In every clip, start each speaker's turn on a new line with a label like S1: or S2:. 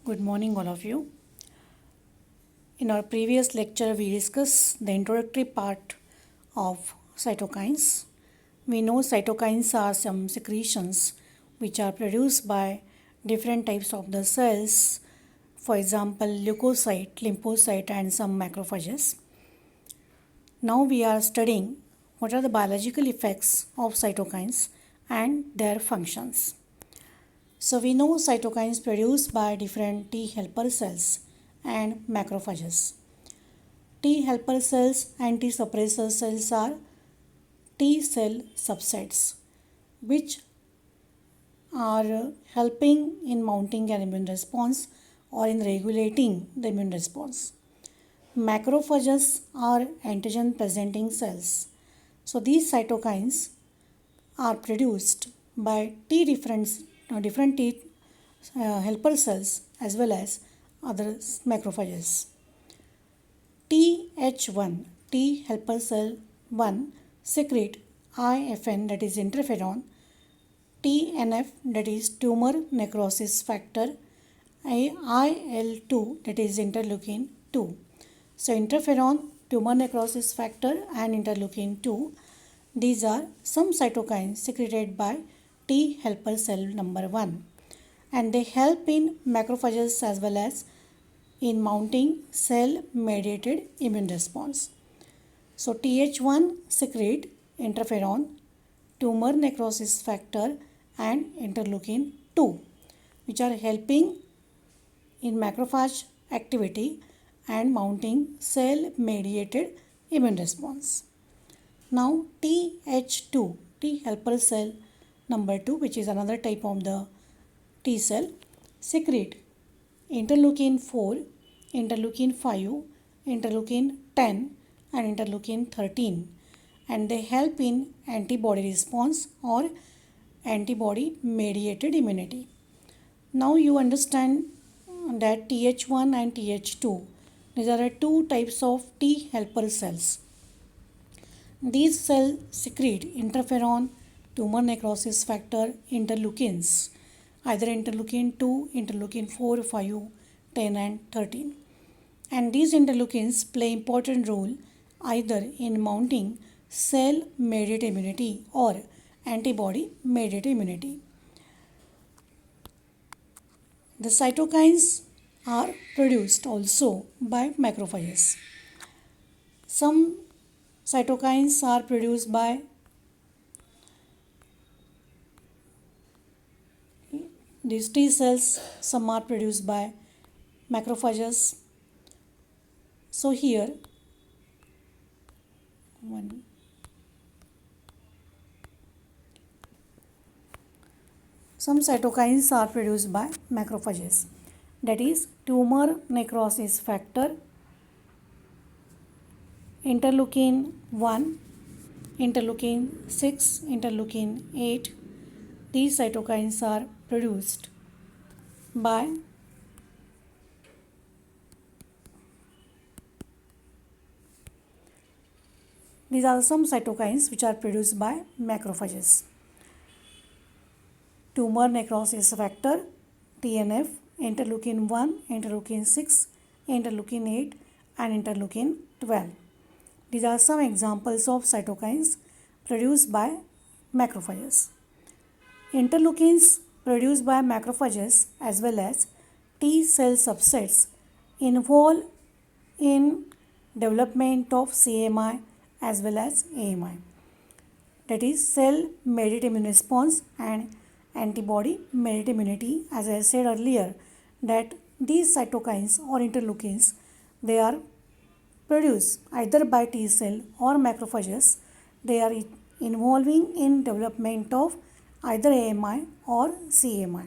S1: Good morning, all of you. In our previous lecture, we discussed the introductory part of cytokines. We know cytokines are some secretions which are produced by different types of the cells, for example, leukocyte, lymphocyte, and some macrophages. Now we are studying what are the biological effects of cytokines and their functions. So we know cytokines produced by different T helper cells and macrophages. T helper cells and T suppressor cells are T cell subsets which are helping in mounting an immune response or in regulating the immune response. Macrophages are antigen presenting cells. So these cytokines are produced by different T helper cells as well as other macrophages. Th1 T helper cell 1 secrete IFN, that is interferon, TNF, that is tumor necrosis factor, IL2, that is interleukin 2. So interferon, tumor necrosis factor and interleukin 2, these are some cytokines secreted by T helper cell number 1, and they help in macrophages as well as in mounting cell mediated immune response. So Th1 secrete interferon, tumor necrosis factor and interleukin 2, which are helping in macrophage activity and mounting cell mediated immune response. Now Th2 T helper cell number 2, which is another type of the T cell, secrete interleukin 4, interleukin 5, interleukin 10 and interleukin 13, and they help in antibody response or antibody mediated immunity. Now you understand that Th1 and Th2, these are two types of T helper cells. These cells secrete interferon, tumor necrosis factor, interleukins, either interleukin 2, interleukin 4, 5, 10 and 13. And these interleukins play important role either in mounting cell mediated immunity or antibody mediated immunity. The cytokines are produced also by macrophages. Some cytokines are produced by these T cells, some are produced by macrophages. So here some cytokines are produced by macrophages, that is tumor necrosis factor, interleukin 1, interleukin 6, interleukin 8. These cytokines are produced by these are some cytokines which are produced by macrophages. Tumor necrosis factor, TNF, interleukin 1, interleukin 6, interleukin 8 and interleukin 12. These are some examples of cytokines produced by macrophages. Interleukins produced by macrophages as well as T cell subsets involved in development of CMI as well as AMI, that is cell mediated immune response and antibody mediated immunity. As I said earlier, that these cytokines or interleukins, they are produced either by T cell or macrophages. They are involving in development of either AMI or CMI.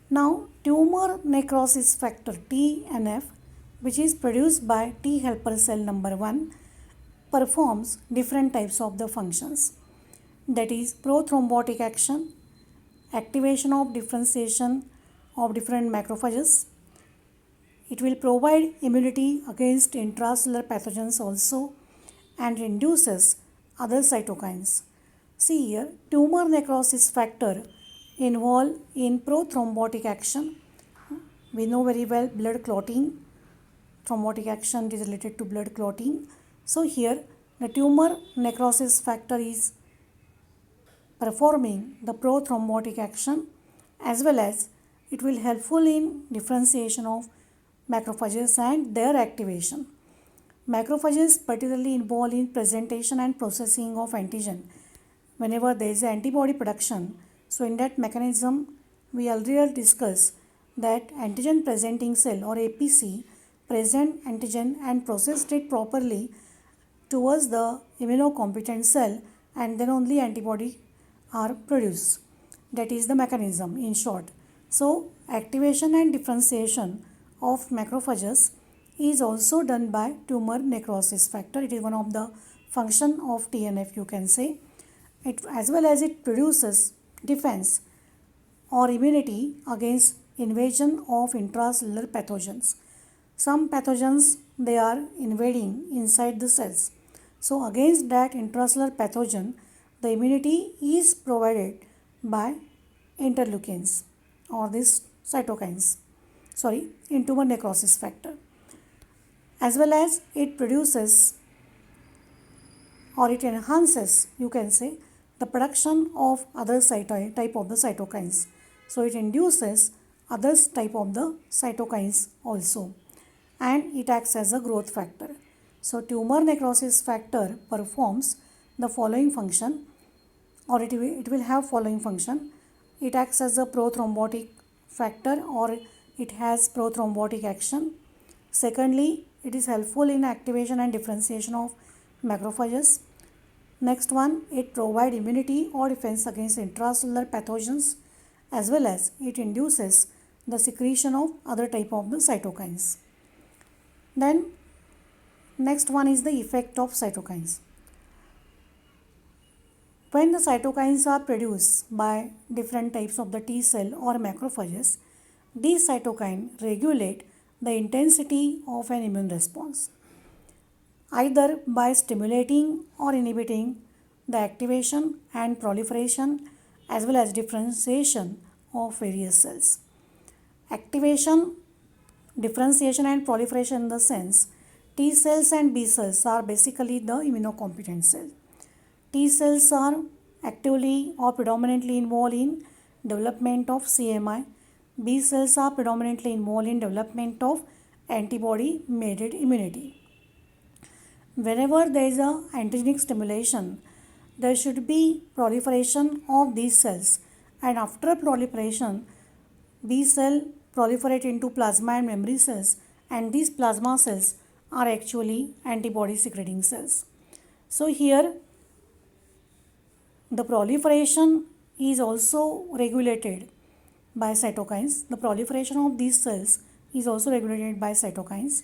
S1: Now tumor necrosis factor TNF, which is produced by T helper cell number 1, performs different types of the functions, that is prothrombotic action, activation of differentiation of different macrophages. It will provide immunity against intracellular pathogens also and induces other cytokines. See here, tumor necrosis factor involved in prothrombotic action We know very well blood clotting, thrombotic action is related to blood clotting. So here the tumor necrosis factor is performing the prothrombotic action, as well as it will helpful in differentiation of macrophages and their activation. Macrophages particularly involved in presentation and processing of antigen whenever there is antibody production. So in that mechanism we earlier discussed that antigen presenting cell or APC present antigen and processed it properly towards the immunocompetent cell, and then only antibody are produced. That is the mechanism in short. So activation and differentiation of macrophages is also done by tumor necrosis factor. It is one of the function of TNF, you can say. It, as well as it produces defense or immunity against invasion of intracellular pathogens. Some pathogens, they are invading inside the cells. So against that intracellular pathogen, the immunity is provided by interleukins or these cytokines, in tumor necrosis factor. As well as it produces or it enhances, you can say, the production of other type of the cytokines. So it induces other type of the cytokines also, and it acts as a growth factor. So tumor necrosis factor performs the following function, or it will have following function. It acts as a prothrombotic factor, or it has prothrombotic action. Secondly, it is helpful in activation and differentiation of macrophages. Next one, it provides immunity or defense against intracellular pathogens, as well as it induces the secretion of other type of the cytokines. Then next one is the effect of cytokines. When the cytokines are produced by different types of the T cell or macrophages, these cytokines regulate the intensity of an immune response, either by stimulating or inhibiting the activation and proliferation, as well as differentiation of various cells. Activation, differentiation and proliferation in the sense, T cells and B cells are basically the immunocompetent cells. T cells are actively or predominantly involved in development of CMI. B cells are predominantly involved in development of antibody-mediated immunity. Whenever there is a antigenic stimulation, there should be proliferation of these cells, and after proliferation, B cell proliferate into plasma and memory cells, and these plasma cells are actually antibody secreting cells. So here the proliferation is also regulated by cytokines. The proliferation of these cells is also regulated by cytokines,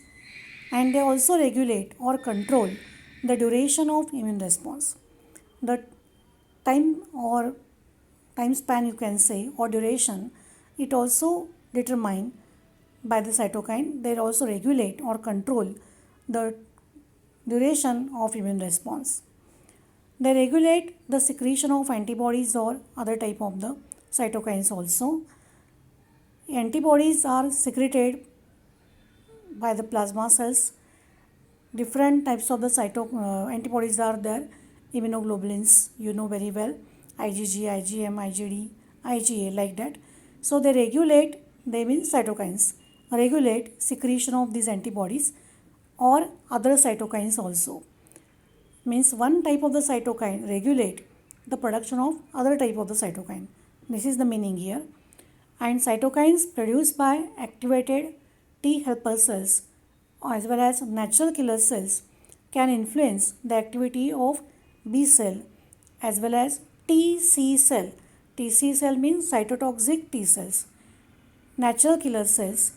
S1: and they also regulate or control the duration of immune response. The time or time span, you can say, or duration, it also determined by the cytokine. They also regulate or control the duration of immune response. They regulate the secretion of antibodies or other type of the cytokines also. Antibodies are secreted by the plasma cells. Different types of the antibodies are there. Immunoglobulins, you know very well, IgG, IgM, IgD, IgA, like that. So they mean cytokines, regulate secretion of these antibodies or other cytokines also. Means one type of the cytokine regulate the production of other type of the cytokine. This is the meaning here. And cytokines produced by activated T helper cells as well as natural killer cells can influence the activity of B cell as well as TC cell. TC cell means cytotoxic T cells, natural killer cells,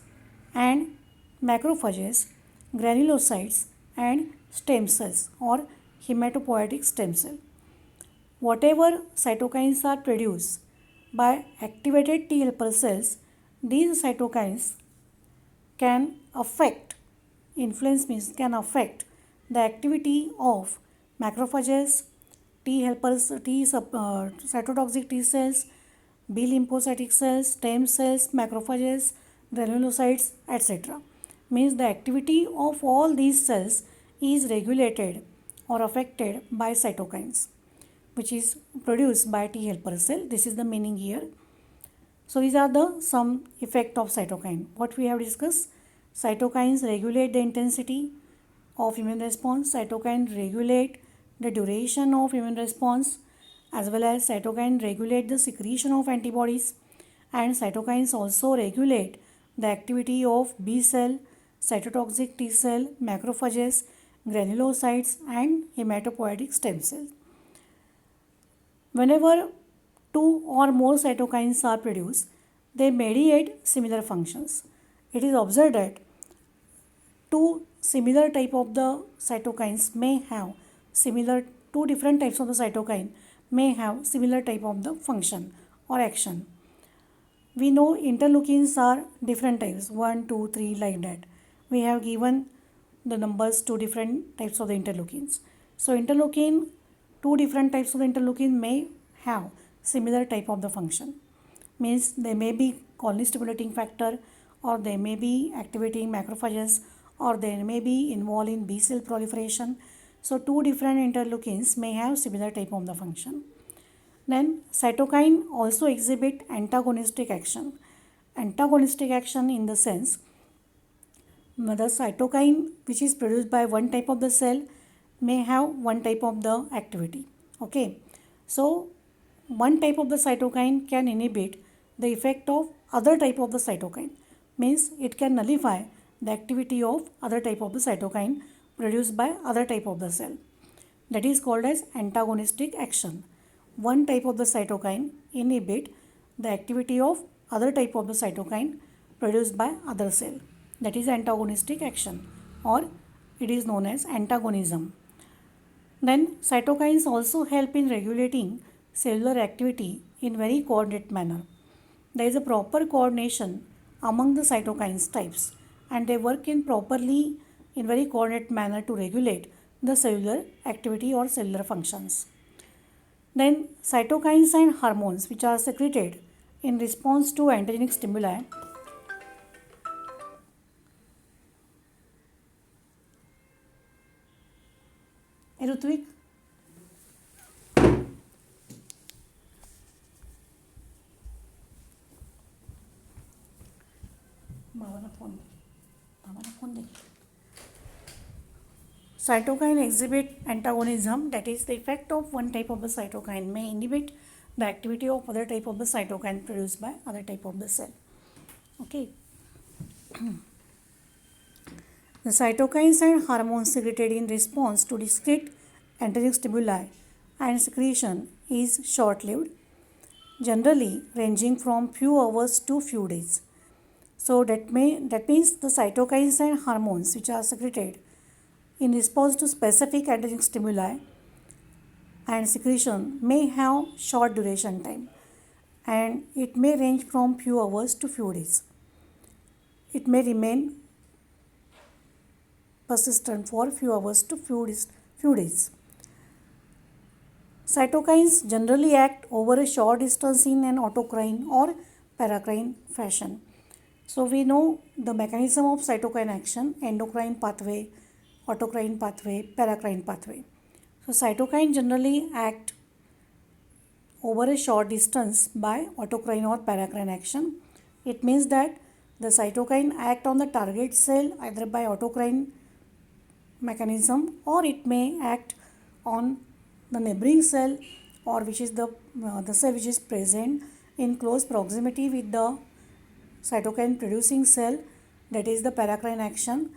S1: and macrophages, granulocytes, and stem cells or hematopoietic stem cell. Whatever cytokines are produced by activated T helper cells, these cytokines can affect the activity of macrophages, T helpers, cytotoxic T cells, B lymphocytic cells, stem cells, macrophages, granulocytes, etc. Means the activity of all these cells is regulated or affected by cytokines, which is produced by T helper cell. This is the meaning here. So these are the some effect of cytokine. What we have discussed, cytokines regulate the intensity of immune response, cytokine regulate the duration of immune response, as well as cytokine regulate the secretion of antibodies, and cytokines also regulate the activity of B cell, cytotoxic T cell, macrophages, granulocytes, and hematopoietic stem cells. Whenever two or more cytokines are produced, they mediate similar functions. It is observed that two similar type of the cytokines may have similar two different types of the cytokine may have similar type of the function or action. We know interleukins are different types 1, 2, 3 like that. We have given the numbers to different types of the interleukins. So interleukin, two different types of the interleukin may have similar type of the function. Means they may be colony stimulating factor, or they may be activating macrophages, or they may be involved in B cell proliferation. So two different interleukins may have similar type of the function. Then cytokine also exhibit antagonistic action. Antagonistic action in the sense the cytokine which is produced by one type of the cell may have one type of the activity. Okay, so one type of the cytokine can inhibit the effect of other type of the cytokine, means it can nullify the activity of other type of the cytokine produced by other type of the cell. That is called as antagonistic action. One type of the cytokine inhibit the activity of other type of the cytokine produced by other cell. That is antagonistic action, or it is known as antagonism. Then cytokines also help in regulating cellular activity in very coordinate manner. There is a proper coordination among the cytokines types, and they work in properly in very coordinate manner to regulate the cellular activity or cellular functions. Then cytokines and hormones which are secreted in response to antigenic stimuli Ritwik बाबाला phone they. Cytokine exhibit antagonism, that is the effect of one type of the cytokine may inhibit the activity of other type of the cytokine produced by other type of the cell. Okay. The cytokines and hormones secreted in response to discrete antigenic stimuli and secretion is short-lived, generally ranging from few hours to few days. So that means the cytokines and hormones which are secreted in response to specific antigenic stimuli and secretion may have short duration time, and it may range from few hours to few days. It may remain persistent for few hours to few days. Cytokines generally act over a short distance in an autocrine or paracrine fashion. So we know the mechanism of cytokine action: endocrine pathway, autocrine pathway, paracrine pathway. So cytokine generally act over a short distance by autocrine or paracrine action. It means that the cytokine act on the target cell either by autocrine mechanism, or it may act on the neighboring cell, or which is the cell which is present in close proximity with the cytokine producing cell, that is the paracrine action.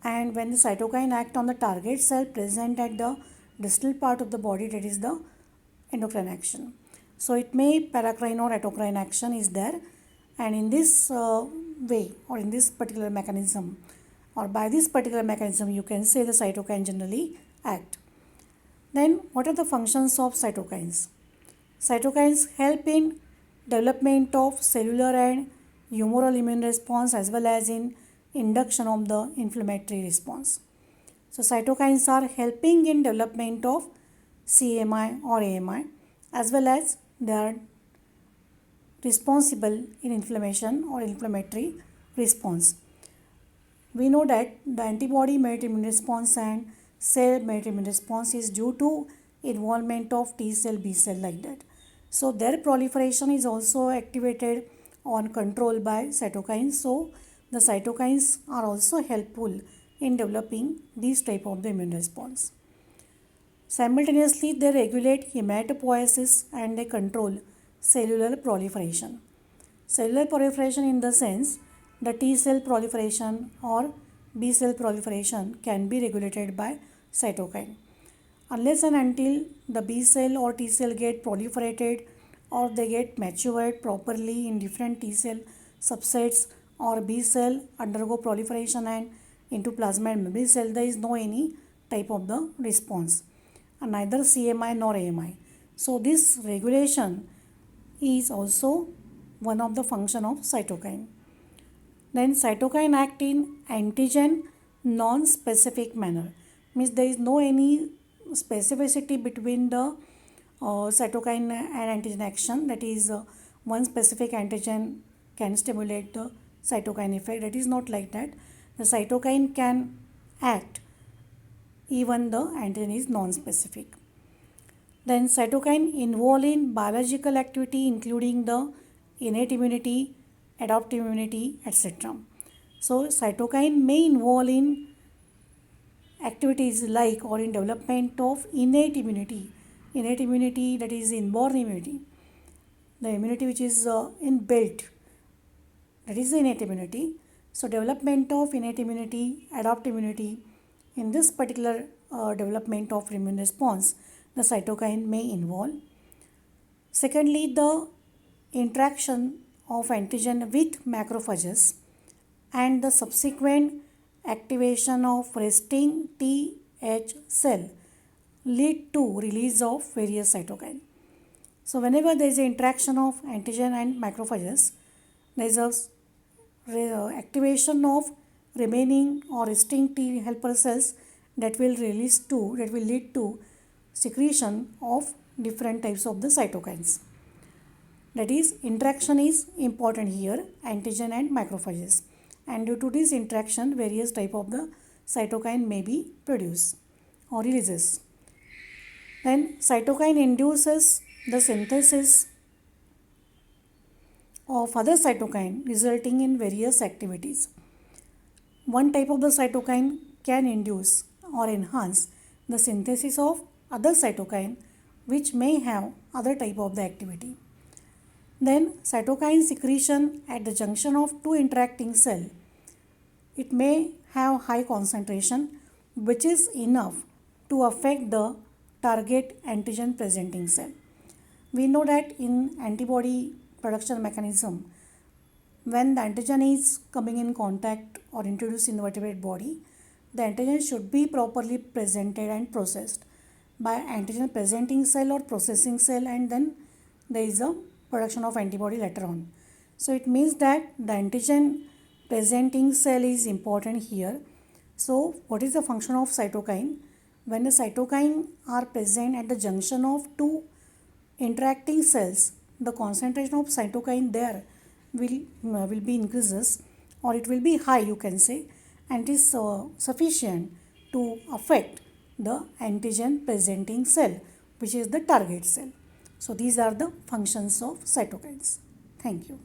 S1: And when the cytokine act on the target cell present at the distal part of the body, that is the endocrine action. So it may paracrine or autocrine action is there, and in this way, or in this particular mechanism, or by this particular mechanism, you can say the cytokine generally act. Then what are the functions of cytokines? Cytokines help in development of cellular and humoral immune response, as well as in induction of the inflammatory response. So cytokines are helping in development of CMI or AMI, as well as they are responsible in inflammation or inflammatory response. We know that the antibody mediated immune response and cell mediated immune response is due to involvement of T cell, B cell like that. So their proliferation is also activated on control by cytokines. So the cytokines are also helpful in developing these type of the immune response. Simultaneously, they regulate hematopoiesis and they control cellular proliferation. Cellular proliferation in the sense the T cell proliferation or B cell proliferation can be regulated by cytokine. Unless and until the B cell or T cell get proliferated or they get matured properly in different T cell subsets or B cell undergo proliferation and into plasma and memory cell, there is no any type of the response, neither CMI nor AMI. So this regulation is also one of the function of cytokine. Then cytokine act in antigen non-specific manner, means there is no any specificity between the cytokine and antigen action, that is one specific antigen can stimulate the cytokine effect. That is not like that. The cytokine can act even the antigen is non-specific. Then cytokine involved in biological activity including the innate immunity, adaptive immunity, etc. So cytokine may involve in activities like or in development of innate immunity. Innate immunity, that is inborn immunity. The immunity which is inbuilt, that is the innate immunity. So development of innate immunity, adaptive immunity, in this particular development of immune response, the cytokine may involve. Secondly, the interaction of antigen with macrophages and the subsequent activation of resting Th cell lead to release of various cytokine. So whenever there is an interaction of antigen and macrophages, there is a activation of remaining or resting T helper cells that will lead to secretion of different types of the cytokines. That is, interaction is important here, antigen and macrophages, and due to this interaction various type of the cytokine may be produced or releases. Then cytokine induces the synthesis of other cytokine resulting in various activities. One type of the cytokine can induce or enhance the synthesis of other cytokine which may have other type of the activity. Then cytokine secretion at the junction of two interacting cell, it may have high concentration which is enough to affect the target antigen presenting cell. We know that in antibody production mechanism, when the antigen is coming in contact or introduced in the vertebrate body, the antigen should be properly presented and processed by antigen presenting cell or processing cell, and then there is a production of antibody later on. So it means that the antigen presenting cell is important here. So what is the function of cytokine? When the cytokine are present at the junction of two interacting cells, the concentration of cytokine there will be increases, or it will be high, you can say, and it is sufficient to affect the antigen presenting cell, which is the target cell. So these are the functions of cytokines. Thank you.